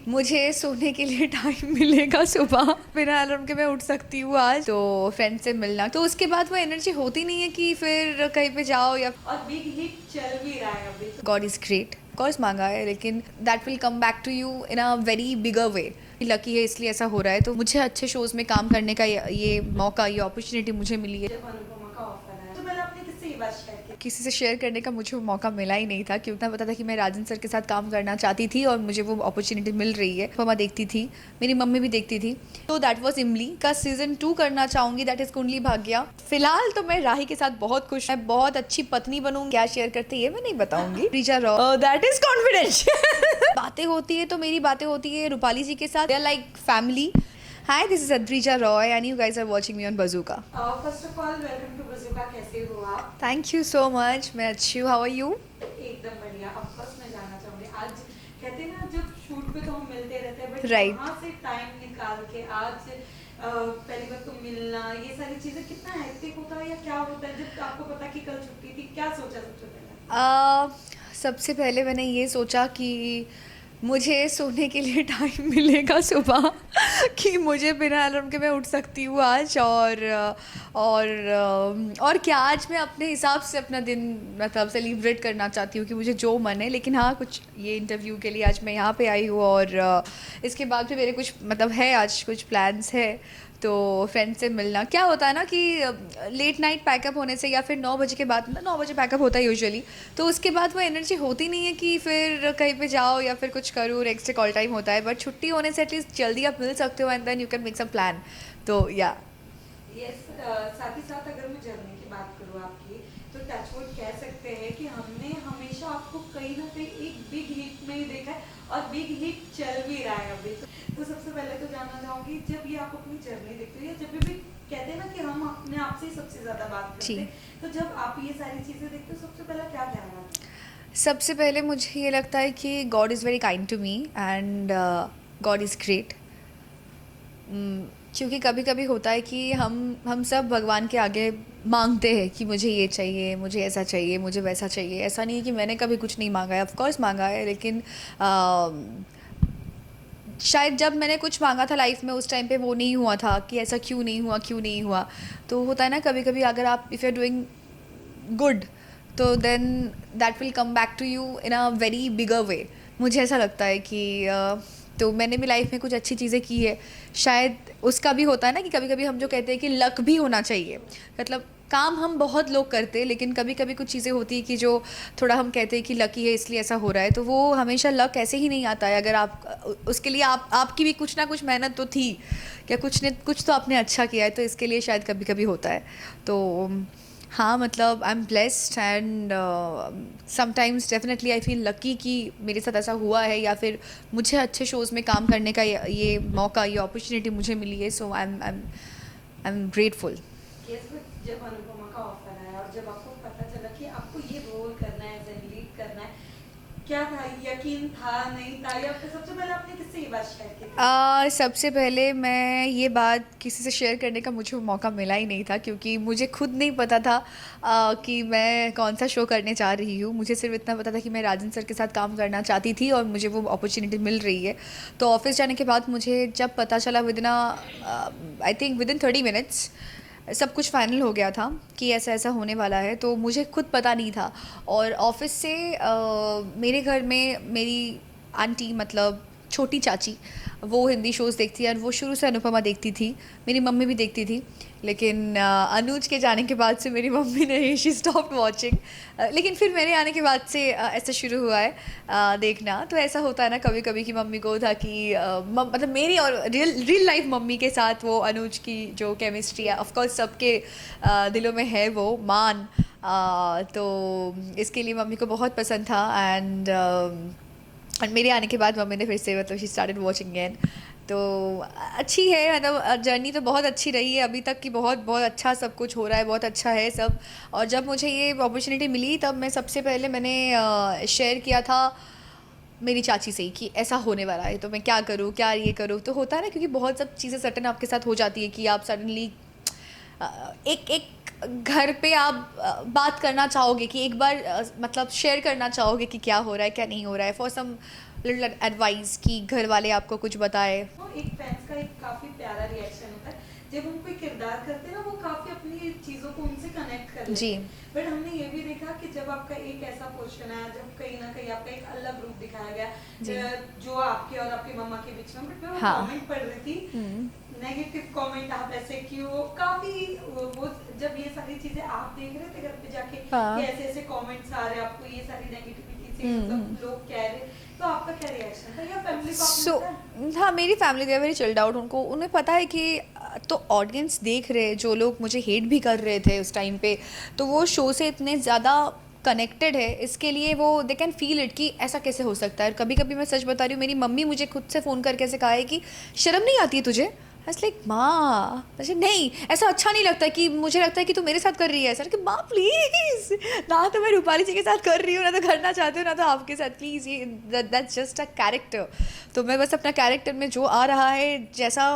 मुझे सोने के लिए टाइम मिलेगा सुबह, बिना अलार्म के मैं उठ सकती हूँ आज, तो फ्रेंड से मिलना, तो उसके बाद वो एनर्जी होती नहीं है कि फिर कहीं पे जाओ या और बिग हिट चल भी रहा है अभी तो। गॉड इज़ ग्रेट कोर्स मांगा है, लेकिन that will come back to you in a very bigger way. Lucky है इसलिए ऐसा हो रहा है, तो मुझे अच्छे शोज़ में काम करने का ये मौका, ये अपॉर्चुनिटी मुझे मिली है। जब अनुपमा का ऑफर आया तो पहले आपने किससे ये बात शेयर की? किसी से शेयर करने का मुझे वो मौका मिला ही नहीं था, क्योंकि उतना पता था कि मैं राजन सर के साथ काम करना चाहती थी और मुझे वो अपॉर्चुनिटी मिल रही है। मम्मा देखती थी, मेरी मम्मी भी देखती थी, तो दैट वाज इमली का सीजन 2 करना चाहूँगी, दैट इज़ कुंडली भाग्या। फिलहाल तो मैं राही के साथ बहुत खुश, मैं बहुत अच्छी पत्नी बनूंगी। क्या शेयर करती है मैं नहीं बताऊंगी, रीजा रॉ, दैट इज कॉन्फिडेंशियल। बातें होती है तो मेरी बातें होती है रूपाली जी के साथ, they are like family. Hi, this is Adrija Roy and you guys are watching me on Bazooka. First of all welcome to Bazooka. कैसे हो आप? Thank you so much. मैं अच्छी हूँ. How are you? एकदम बढ़िया। ऑफ कोर्स मैं जानना चाहूंगी, आज कहते हैं ना जब शूट पे तो हम मिलते रहते हैं, बट Right. वहाँ से टाइम निकाल के आज पहली बार तो मिलना, ये सारी चीजें कितना हेक्टिक होता है या क्या होता है जब आपको पता कि कल छुट्टी थी? क्या सोचा सबसे पहले? सबसे पहले मैंने ये सोचा कि मुझे सोने के लिए टाइम मिलेगा सुबह, कि मुझे बिना अलार्म के मैं उठ सकती हूँ आज, और क्या आज मैं अपने हिसाब से अपना दिन मतलब सेलिब्रेट करना चाहती हूँ कि मुझे जो मन है। लेकिन हाँ, कुछ ये इंटरव्यू के लिए आज मैं यहाँ पे आई हूँ, और इसके बाद भी मेरे कुछ मतलब है, आज कुछ प्लान्स है, तो फ्रेंड से मिलना। क्या होता है ना कि लेट नाइट पैकअप होने से या फिर 9 बजे के बाद, मतलब 9 बजे पैकअप होता है यूजुअली, तो उसके बाद वो एनर्जी होती नहीं है कि फिर कहीं पे जाओ या फिर कुछ करूँ, नेक्स्ट डे कॉल टाइम होता है। बट छुट्टी होने से एटलीस्ट जल्दी आप मिल सकते हो and then you can make some plan, तो या यस। साथ ही साथ अगर मैं जर्नी की बात करूँ आपकी, तो टचवुड कह सकते हैं कि हमने हमेशा आपको कहीं ना कहीं एक बिग हिट में ही देखा है और बिग हिट चल भी रहा है अभी तो सबसे पहले तो जानना चाहूँगी, जब ये आप अपनी जर्नी देखते हो या जब भी कहते हैं ना कि हम अपने आप से ही सबसे ज़्यादा बात करते जी। हैं, तो जब आप ये सारी चीज़ें देखते हो सबसे पहला क्या ध्यान आता है? सबसे पहले मुझे ये लगता है कि God is very kind to me and God is great. क्योंकि कभी कभी होता है कि हम सब भगवान के आगे मांगते हैं कि मुझे ये चाहिए, मुझे ऐसा चाहिए, मुझे वैसा चाहिए। ऐसा नहीं है कि मैंने कभी कुछ नहीं मांगा है, ऑफ कोर्स मांगा है, लेकिन शायद जब मैंने कुछ मांगा था लाइफ में उस टाइम पे वो नहीं हुआ था, कि ऐसा क्यों नहीं हुआ, क्यों नहीं हुआ। तो होता है ना कभी कभी, अगर आप if you are doing good, तो then that will come back to you in a very bigger way. मुझे ऐसा लगता है कि तो मैंने भी लाइफ में कुछ अच्छी चीज़ें की है, शायद उसका भी होता है ना कि कभी कभी हम जो कहते हैं कि लक भी होना चाहिए। मतलब काम हम बहुत लोग करते हैं, लेकिन कभी कभी कुछ चीज़ें होती है कि जो थोड़ा हम कहते हैं कि लकी है इसलिए ऐसा हो रहा है, तो वो हमेशा लक ऐसे ही नहीं आता है। अगर आप उसके लिए आपकी भी कुछ ना कुछ मेहनत तो थी, क्या कुछ ने कुछ तो आपने अच्छा किया है, तो इसके लिए शायद कभी कभी होता है। तो हाँ, मतलब I am blessed and sometimes definitely I feel lucky कि मेरे साथ ऐसा हुआ है, या फिर मुझे अच्छे शोज़ में काम करने का ये मौका, ये अपॉर्चुनिटी मुझे मिली है। So I am grateful. Yes, but जब अनुपमा का ऑफर आया और जब आपको पता चला कि आपको ये रोल करना है, एज लीड करना है, क्या था? यकीन था, नहीं था, या फिर सबसे पहले आपने किससे ये बात शेयर की थी? सबसे पहले मैं ये बात किसी से शेयर करने का मुझे मौका मिला ही नहीं था, क्योंकि मुझे खुद नहीं पता था कि मैं कौन सा शो करने जा रही हूँ। मुझे सिर्फ इतना पता था कि मैं राजन सर के साथ काम करना चाहती थी और मुझे वो अपॉर्चुनिटी मिल रही है। तो ऑफिस जाने के बाद मुझे जब पता चला, I think with in 30 minutes सब कुछ फाइनल हो गया था कि ऐसा ऐसा होने वाला है, तो मुझे खुद पता नहीं था। और ऑफिस से मेरे घर में मेरी आंटी, मतलब छोटी चाची, वो हिंदी शोज़ देखती है और वो शुरू से अनुपमा देखती थी। मेरी मम्मी भी देखती थी, लेकिन अनुज के जाने के बाद से मेरी मम्मी ने शी स्टॉप्ड वॉचिंग। लेकिन फिर मेरे आने के बाद से ऐसा शुरू हुआ है देखना। तो ऐसा होता है ना कभी कभी कि मम्मी को था कि मतलब मेरी और रियल लाइफ मम्मी के साथ वो अनुज की जो केमिस्ट्री है, ऑफ कोर्स सबके दिलों में है वो मान। तो इसके लिए मम्मी को बहुत पसंद था, एंड और मेरे आने के बाद मम्मी ने फिर से मतलब शी स्टार्टेड वॉचिंग अगेन। तो अच्छी है, मतलब जर्नी तो बहुत अच्छी रही है अभी तक की, बहुत बहुत अच्छा सब कुछ हो रहा है, बहुत अच्छा है सब। और जब मुझे ये अपॉर्चुनिटी मिली, तब मैं सबसे पहले मैंने शेयर किया था मेरी चाची से ही कि ऐसा होने वाला है, तो मैं क्या करूँ, क्या ये करूँ। तो होता है ना, क्योंकि बहुत सब चीज़ें सडन आपके साथ हो जाती है कि आप सडनली एक एक घर पे आप बात करना चाहोगे कि एक बार मतलब शेयर करना चाहोगे कि क्या हो रहा है क्या नहीं हो रहा है, फॉर सम लिटिल एडवाइस कि घर वाले आपको कुछ बताए। वो एक फैंस का एक काफी प्यारा रिएक्शन होता है जब हम कोई किरदार करते हैं ना, वो काफी अपनी चीजों को उनसे कनेक्ट कर लेते जी। हैं। बट हमने ये भी देखा कि जब आपका एक ऐसा पोर्शन आया जब कहीं ना कहीं आपका एक अलग रूप दिखाया जी। गया जो आपके और आपकी मम्मा के बीच में, बट मैं वो हाँ। कमेंट पढ़ रही थी, नेगेटिव कमेंट, आप ऐसे क्यों, काफी वो जब ये सारी चीजें आप देख रहे थे घर पे जाके हाँ। कि ऐसे ऐसे कमेंट्स आ रहे हैं आपको, ये सारी नेगेटिविटी से मतलब लोग कह रहे, तो आपका क्या रिएक्शन था, या फैमिली को आपने सो बताया? हाँ, मेरी family they very chilled out. उनको उन्हें पता है कि तो ऑडियंस देख रहे, जो लोग मुझे हेट भी कर रहे थे उस टाइम पे, तो वो शो से इतने ज़्यादा कनेक्टेड है, इसके लिए वो दे कैन फील इट कि ऐसा कैसे हो सकता है। कभी कभी मैं सच बता रही हूँ, मेरी मम्मी मुझे खुद से फ़ोन करके ऐसे कहा है कि शर्म नहीं आती है तुझे। लाइक माँ, ऐसे नहीं, ऐसा अच्छा नहीं लगता कि मुझे लगता है कि तू मेरे साथ कर रही है सर, कि माँ प्लीज़, ना तो मैं रूपाली जी के साथ कर रही हूँ, ना तो करना चाहती हूँ, ना तो आपके साथ, प्लीज़, ये दैट्स जस्ट अ कैरेक्टर। तो मैं बस अपना कैरेक्टर में जो आ रहा है, जैसा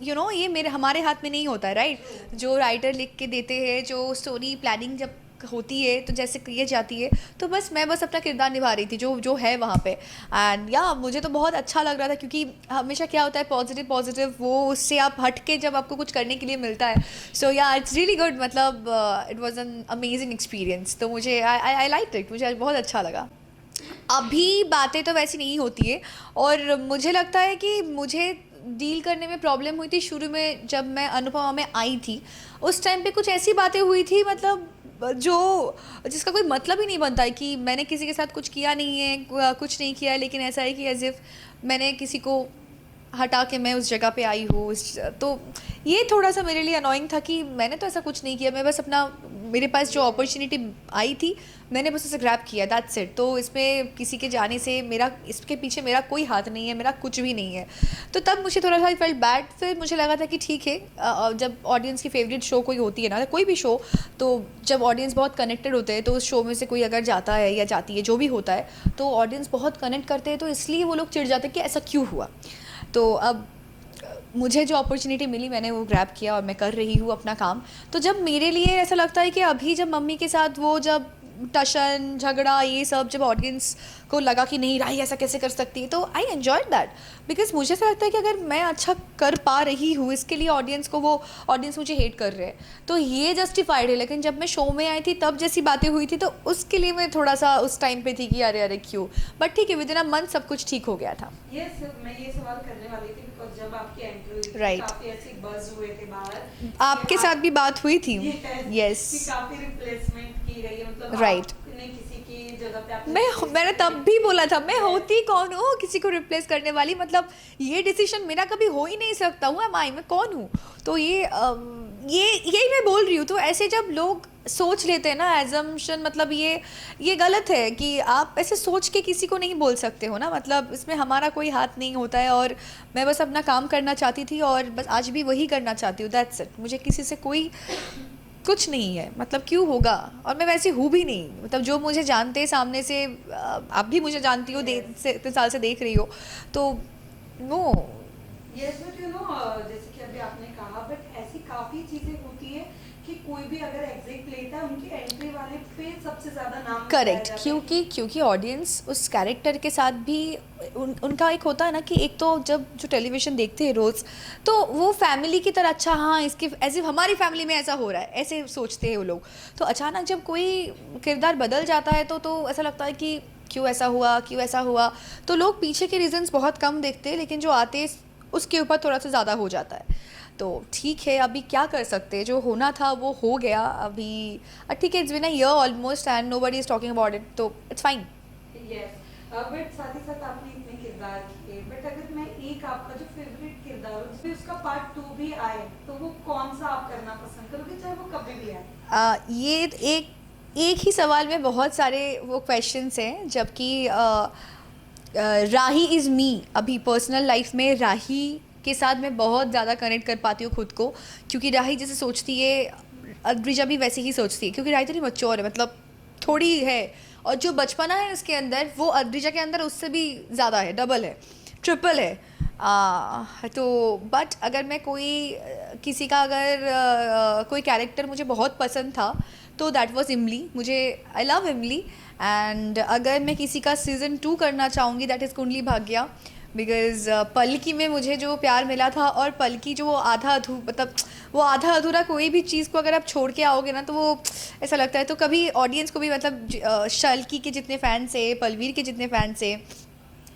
ये मेरे हमारे हाथ में नहीं होता है, राइट। जो राइटर लिख के देते हैं, जो स्टोरी प्लानिंग जब होती है तो जैसे की जाती है, तो मैं बस अपना किरदार निभा रही थी जो जो है वहाँ पे। एंड या मुझे तो बहुत अच्छा लग रहा था, क्योंकि हमेशा क्या होता है, पॉजिटिव पॉजिटिव, वो उससे आप हट के जब आपको कुछ करने के लिए मिलता है, सो या इट्स रियली गुड। मतलब it was an amazing experience. तो मुझे आई लाइक इट, मुझे बहुत अच्छा लगा। अभी बातें तो वैसी नहीं होती है, और मुझे लगता है कि मुझे डील करने में प्रॉब्लम हुई थी शुरू में, जब मैं अनुपमा में आई थी। उस टाइम पे कुछ ऐसी बातें हुई थी, मतलब जो जिसका कोई मतलब ही नहीं बनता है, कि मैंने किसी के साथ कुछ किया नहीं है, कुछ नहीं किया है, लेकिन ऐसा है कि एज इफ़ मैंने किसी को हटा के मैं उस जगह पे आई हूँ। तो ये थोड़ा सा मेरे लिए अनोइंग था कि मैंने तो ऐसा कुछ नहीं किया, मैं बस अपना, मेरे पास जो अपॉर्चुनिटी आई थी मैंने बस उसे ग्रैब किया, दैट्स इट। तो इसमें किसी के जाने से मेरा, इसके पीछे मेरा कोई हाथ नहीं है, मेरा कुछ भी नहीं है। तो तब मुझे थोड़ा सा फेल्ट बैड। फिर मुझे लगा था कि ठीक है, जब ऑडियंस की फेवरेट शो कोई होती है ना, कोई भी शो, तो जब ऑडियंस बहुत कनेक्टेड होते हैं, तो उस शो में से कोई अगर जाता है या जाती है, जो भी होता है, तो ऑडियंस बहुत कनेक्ट करते हैं, तो इसलिए वो लोग चिढ़ जाते हैं कि ऐसा क्यों हुआ। तो अब मुझे जो अपॉर्चुनिटी मिली मैंने वो ग्रैब किया, और मैं कर रही हूँ अपना काम। तो जब मेरे लिए ऐसा लगता है कि अभी जब मम्मी के साथ वो जब टशन झगड़ा ये सब, जब ऑडियंस को लगा कि नहीं राही ऐसा कैसे कर सकती है, तो आई एन्जॉयड दैट, बिकॉज मुझे ऐसा लगता है कि अगर मैं अच्छा कर पा रही हूँ, इसके लिए ऑडियंस मुझे हेट कर रहे हैं, तो ये जस्टिफाइड है। लेकिन जब मैं शो में आई थी तब जैसी बातें हुई थी, तो उसके लिए मैं थोड़ा सा उस टाइम पे थी कि अरे अरे क्यों। बट ठीक है, विद इन अ मंथ सब कुछ ठीक हो गया था। यस, मैं ये सवाल करने वाली थी बिकॉज जब आपकी एंट्री हुई थी Right. काफी ऐसे बज हुए थे बाहर आपके साथ भी बात हुई थी। Yes, yes. कि काफी रिप्लेसमेंट की गई है, मतलब Right. आपने किसी की जगह पे आपने मैंने तब भी बोला था, मैं होती कौन हूँ किसी को रिप्लेस करने वाली, मतलब ये डिसीजन मेरा कभी हो ही नहीं सकता हूँ, मैं कौन हूँ। तो यही मैं बोल रही हूँ। तो ऐसे जब लोग सोच लेते हैं ना, एजम्पशन, मतलब ये गलत है कि आप ऐसे सोच के किसी को नहीं बोल सकते हो ना, मतलब इसमें हमारा कोई हाथ नहीं होता है। और मैं बस अपना काम करना चाहती थी, और बस आज भी वही करना चाहती हूँ, दैट्स इट। मुझे किसी से कोई कुछ नहीं है, मतलब क्यों होगा, और मैं वैसे हूँ भी नहीं। मतलब जो मुझे जानते हैं सामने से, आप भी मुझे जानती हो, इतने साल से देख रही हो, तो no. Yes, but you know, जैसे कि अभी आपने कहा, बट ऐसी काफी चीजें होती है कि कोई भी अगर एग्जिट लेता है उनके एंट्री वाले पे सबसे ज्यादा नाम करेक्ट, क्योंकि ऑडियंस उस कैरेक्टर के साथ भी उनका एक होता है ना, कि एक तो जब जो टेलीविज़न देखते हैं रोज़, तो वो फैमिली की तरह, अच्छा हाँ इसके ऐसे हमारी फैमिली में ऐसा हो रहा है, ऐसे सोचते हैं वो लोग। तो अचानक जब कोई किरदार बदल जाता है, तो ऐसा लगता है कि क्यों ऐसा हुआ, क्यों ऐसा हुआ। तो लोग पीछे के रीजंस बहुत कम देखते हैं, लेकिन जो आते उसके ऊपर थोड़ा सा ज़्यादा हो जाता है। तो ठीक है, अभी क्या कर सकते हैं, जो होना था वो हो गया। अभी ठीक है, it's been a year almost and nobody is talking about it, तो इट्स फाइन। यस, बट साथ ही साथ आपने इतने किरदार किए, बट अगर मैं एक आपका जो फेवरेट किरदार हो जिसमें उसका पार्ट 2 भी आए, तो वो कौन सा आप करना पसंद करोगे, चाहे वो कभी भी आए? ये एक ही सवाल में बहुत सारे वो क्वेश्चंस हैं, जबकि राही इज़ मी। अभी पर्सनल लाइफ में राही के साथ मैं बहुत ज़्यादा कनेक्ट कर पाती हूँ खुद को, क्योंकि राही जैसे सोचती है, अद्रिजा भी वैसे ही सोचती है, क्योंकि राही थोड़ी मैच्योर है, मतलब थोड़ी है, और जो बचपना है उसके अंदर वो अद्रिजा के अंदर उससे भी ज़्यादा है, डबल है, ट्रिपल है। तो बट अगर मैं किसी का अगर कोई कैरेक्टर मुझे बहुत पसंद था तो दैट वाज इमली। मुझे आई लव इमली। एंड अगर मैं किसी का सीज़न 2 करना चाहूँगी that is Kundali Bhagya. Because पलकी में मुझे जो प्यार मिला था, और पलकी जो वो वो आधा अधूरा कोई भी चीज़ को अगर आप छोड़ के आओगे ना तो वो ऐसा लगता है। तो कभी ऑडियंस को भी मतलब शल्की के जितने फैंस है, पलवीर के जितने फैंस है,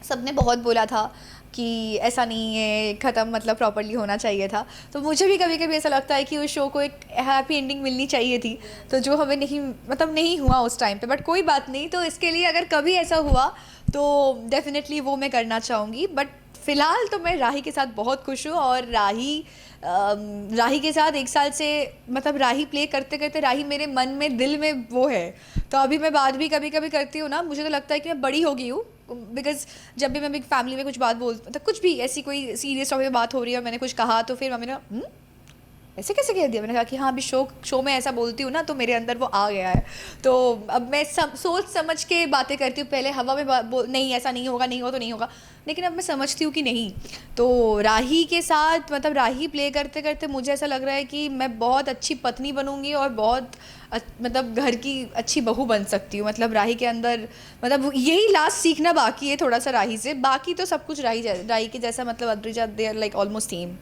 सबने बहुत बोला था कि ऐसा नहीं है, ख़त्म मतलब प्रॉपर्ली होना चाहिए था। तो मुझे भी कभी कभी ऐसा लगता है कि उस शो को एक हैप्पी एंडिंग मिलनी चाहिए थी, तो जो हमें नहीं हुआ उस टाइम पे। बट कोई बात नहीं, तो इसके लिए अगर कभी ऐसा हुआ तो डेफिनेटली वो मैं करना चाहूँगी। बट फ़िलहाल तो मैं राही के साथ बहुत खुश हूँ। और राही के साथ 1 साल से मतलब राही प्ले करते करते राही मेरे मन में, दिल में वो है। तो अभी मैं बात भी कभी कभी करती हूँ ना, मुझे तो लगता है कि मैं बड़ी हो गई हूँ। बिकॉज जब भी मैं अपनी फैमिली में कुछ बात बोल, मतलब कुछ भी ऐसी कोई सीरियस टॉपिक पे बात हो रही है और मैंने कुछ कहा तो फिर मम्मी ने ऐसे कैसे कह दिया। मैंने कहा कि हाँ, अभी शो में ऐसा बोलती हूँ ना तो मेरे अंदर वो आ गया है। तो अब मैं सोच समझ के बातें करती हूँ। पहले हवा में नहीं ऐसा नहीं होगा, नहीं हो तो नहीं होगा, लेकिन अब मैं समझती हूँ कि नहीं। तो राही के साथ मतलब राही प्ले करते करते मुझे ऐसा लग रहा है कि मैं बहुत अच्छी पत्नी बनूंगी और बहुत मतलब घर की अच्छी बहू बन सकती हूँ। मतलब राही के अंदर मतलब यही लास्ट सीखना बाकी है थोड़ा सा राही से। बाकी तो सब कुछ राही के जैसा, मतलब Adrija they are like almost same.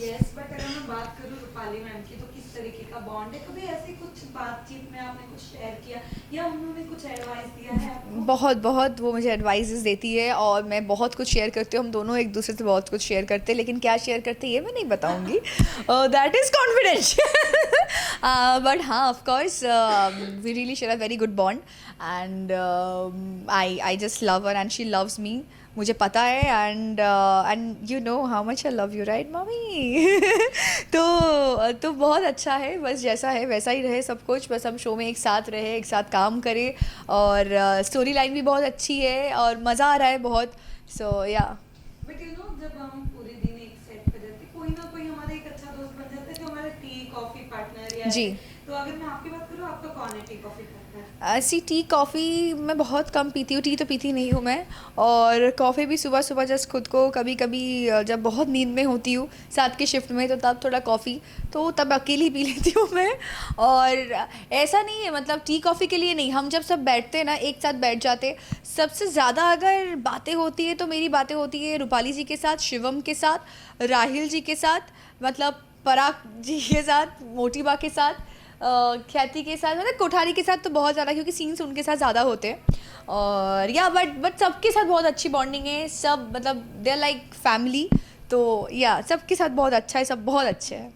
Yes, but अगर मैं बात करूँ रूपाली मैम की, तो किस तरीके का बॉन्ड है? कभी ऐसी कुछ बातचीत में आपने कुछ शेयर किया या उन्होंने कुछ एडवाइस दिया है आपको? बहुत बहुत वो मुझे एडवाइसेस देती है और मैं बहुत कुछ शेयर करती हूँ। हम दोनों एक दूसरे से बहुत कुछ शेयर करते हैं, लेकिन क्या शेयर करते हैं ये मैं नहीं बताऊंगी, दैट इज़ कॉन्फिडेंशियल। बट हाँ, of course we really share a very good bond. And I just love her and she loves me. मुझे पता है। And you know how much I love you, right mummy? तो बहुत अच्छा है। बस जैसा है वैसा ही रहे सब कुछ। बस हम शो में एक साथ रहे, एक साथ काम करें। और स्टोरी लाइन भी बहुत अच्छी है और मज़ा आ रहा है बहुत। सो या बट यू नो, जब हम पूरे दिन एक सेट पे रहते, कोई ना कोई हमारा एक अच्छा दोस्त बन जाता है जो हमारा टी कॉफी पार्टनर या जी। है। तो अगर मैं आपकी बात करूँ, आपका कौन है टी कॉफी पार्टनर? ऐसी टी कॉफ़ी मैं बहुत कम पीती हूँ। टी तो पीती नहीं हूँ मैं। और कॉफ़ी भी सुबह सुबह जस्ट खुद को कभी कभी जब बहुत नींद में होती हूँ साथ के शिफ्ट में, तो तब थोड़ा कॉफ़ी तो तब अकेली पी लेती हूँ मैं। और ऐसा नहीं है, मतलब टी कॉफ़ी के लिए नहीं, हम जब सब बैठते हैं ना, एक साथ बैठ जाते, सबसे ज़्यादा अगर बातें होती है तो मेरी बातें होती है रूपाली जी के साथ, शिवम के साथ, राहिल जी के साथ, मतलब पराग जी के साथ, मोटीबा के साथ, ख्याति के साथ, मतलब कोठारी के साथ तो बहुत ज़्यादा, क्योंकि सीन्स उनके साथ ज़्यादा होते हैं। और या बट सबके साथ बहुत अच्छी बॉन्डिंग है। सब मतलब दे आर लाइक फैमिली। तो या सबके साथ बहुत अच्छा है, सब बहुत अच्छे हैं।